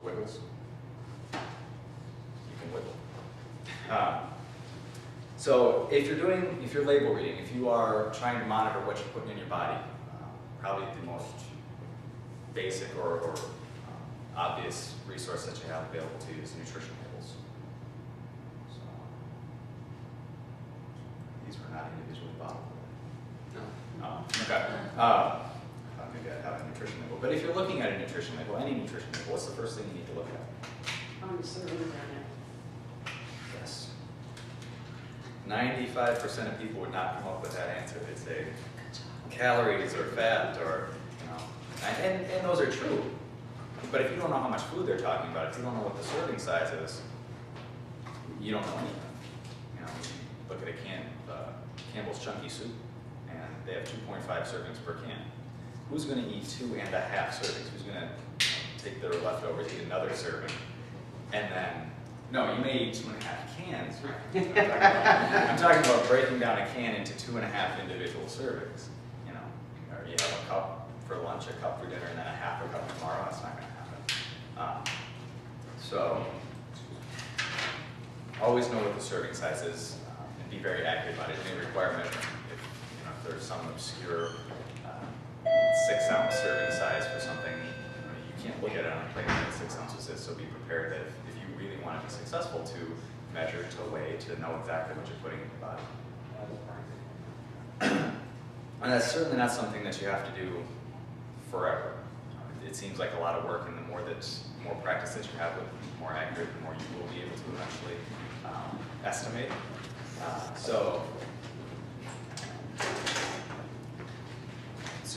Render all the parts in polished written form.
Wiggles. You can wiggle. So if you're label reading, if you are trying to monitor what you're putting in your body, probably the most basic or obvious resource that you have available to you is nutrition labels. So these were not individually bottled. No. Okay. Maybe I have a nutrition label. But if you're looking at a nutrition label, any nutrition label, what's the first thing you need to look at? On the serving area. Yes. 95% of people would not come up with that answer. They'd say calories or fat or, and those are true. But if you don't know how much food they're talking about, if you don't know what the serving size is, you don't know anything. Look at a can of Campbell's Chunky Soup, and they have 2.5 servings per can. Who's going to eat 2.5 servings? Who's going to take their leftovers, eat another serving, and then, no, you may eat 2.5 cans. I'm talking about breaking down a can into 2.5 individual servings. Or you have a cup for lunch, a cup for dinner, and then a half a cup tomorrow. That's not going to happen. So always know what the serving size is and be very accurate about it. It may require measurement. If there's some obscure 6-ounce serving size for something, you can't look at it on a plate and 6 ounces is. So be prepared that if you really want to be successful, to measure, to weigh, to know exactly what you're putting in your body. And that's certainly not something that you have to do forever. It seems like a lot of work, and the more practice that you have with it, the more accurate, the more you will be able to eventually estimate. So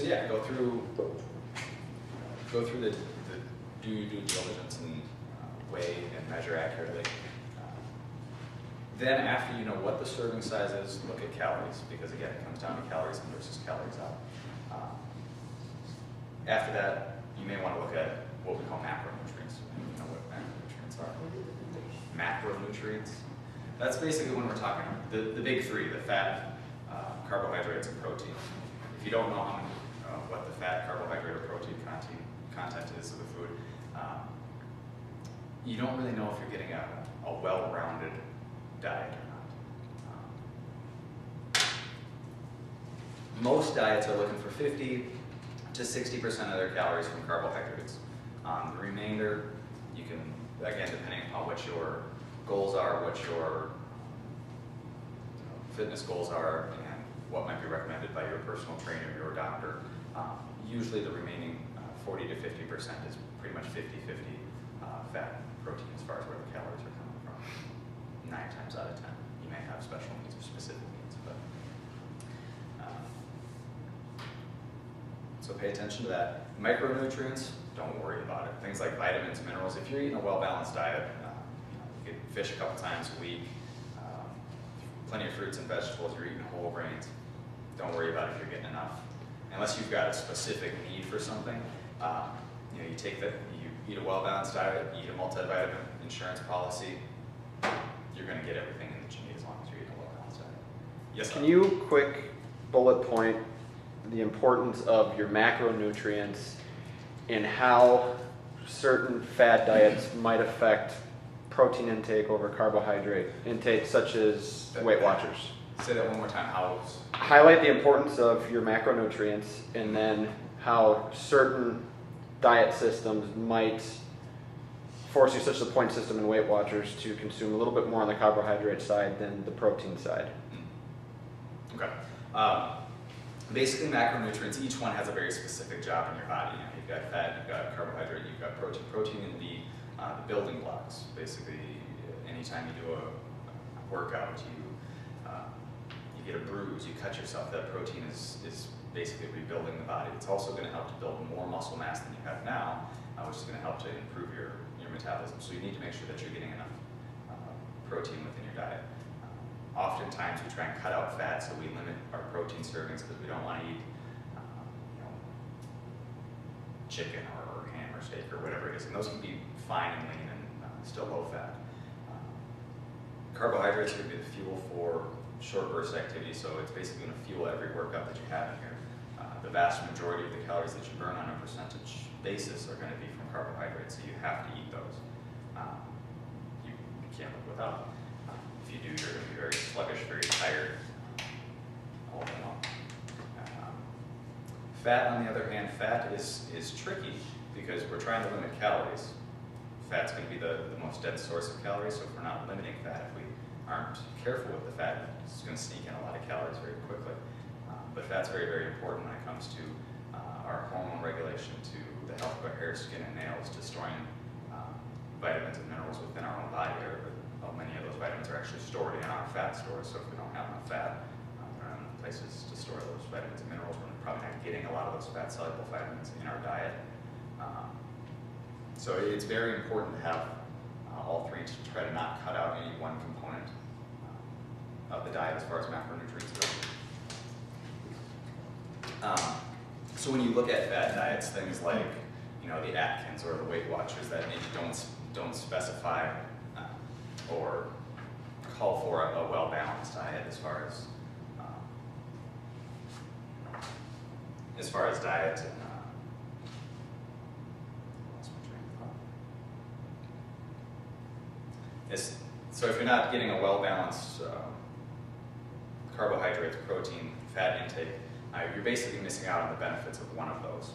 yeah, go through the due diligence and weigh and measure accurately. Then after you know what the serving size is, look at calories, because again, it comes down to calories in versus calories out. After that, you may want to look at what we call macronutrients. You know what macronutrients are? Macronutrients. That's basically when we're talking the big three: the fat, carbohydrates, and protein. If you don't know what the fat, carbohydrate, or protein content is of the food, you don't really know if you're getting a well-rounded diet or not. Most diets are looking for 50 to 60% of their calories from carbohydrates. The remainder, you can, again, depending upon what your goals are, what your fitness goals are, and what might be recommended by your personal trainer, your doctor, usually the remaining 40 to 50% is pretty much 50-50 fat and protein as far as where the calories are coming from. 9 times out of 10. You may have special needs or specific needs, but so pay attention to that. Micronutrients, don't worry about it. Things like vitamins, minerals. If you're eating a well-balanced diet, you get fish a couple times a week, plenty of fruits and vegetables, you're eating whole grains, don't worry about if you're getting enough. Unless you've got a specific need for something, you take that, you eat a well-balanced diet, you eat a multivitamin insurance policy, you're going to get everything that you need as long as you're eating a well-balanced diet. Yes, Can you quick bullet point the importance of your macronutrients and how certain fad diets might affect protein intake over carbohydrate intake, such as Weight Watchers? Say that one more time. Highlight the importance of your macronutrients, and then how certain diet systems might force you, such as the point system and Weight Watchers, to consume a little bit more on the carbohydrate side than the protein side. Okay. Basically, macronutrients, each one has a very specific job in your body. You've got fat, you've got carbohydrate, you've got protein. Protein can be the building blocks. Basically, anytime you do a workout, you get a bruise, you cut yourself, that protein is basically rebuilding the body. It's also going to help to build more muscle mass than you have now, which is going to help to improve your metabolism. So you need to make sure that you're getting enough protein within your diet. Oftentimes we try and cut out fat, so we limit our protein servings because we don't want to eat chicken or ham or steak or whatever it is. And those can be fine and lean and still low fat. Carbohydrates are going to be the fuel for short burst activity, so it's basically going to fuel every workout that you have in here. the vast majority of the calories that you burn on a percentage basis are going to be from carbohydrates, so you have to eat those. You can't live without them. If you do, you're going to be very sluggish, very tired, all in all. Fat, on the other hand, fat is tricky because we're trying to limit calories. Fat's going to be the most dense source of calories, so if we're not limiting fat, if we aren't careful with the fat, it's going to sneak in a lot of calories very quickly. But fat's very, very important when it comes to our hormone regulation, to the health of our hair, skin, and nails, to storing vitamins and minerals within our own body. Many of those vitamins are actually stored in our fat stores, so if we don't have enough fat, there aren't enough places to store those vitamins and minerals. We're probably not getting a lot of those fat-soluble vitamins in our diet. So it's very important to have all three, to try to not cut out any one component of the diet as far as macronutrients go. So when you look at fat diets, things like the Atkins or the Weight Watchers that maybe don't specify or call for a well-balanced diet as far as diet and lost my train of thought. So if you're not getting a well-balanced carbohydrates, protein, fat intake, you're basically missing out on the benefits of one of those.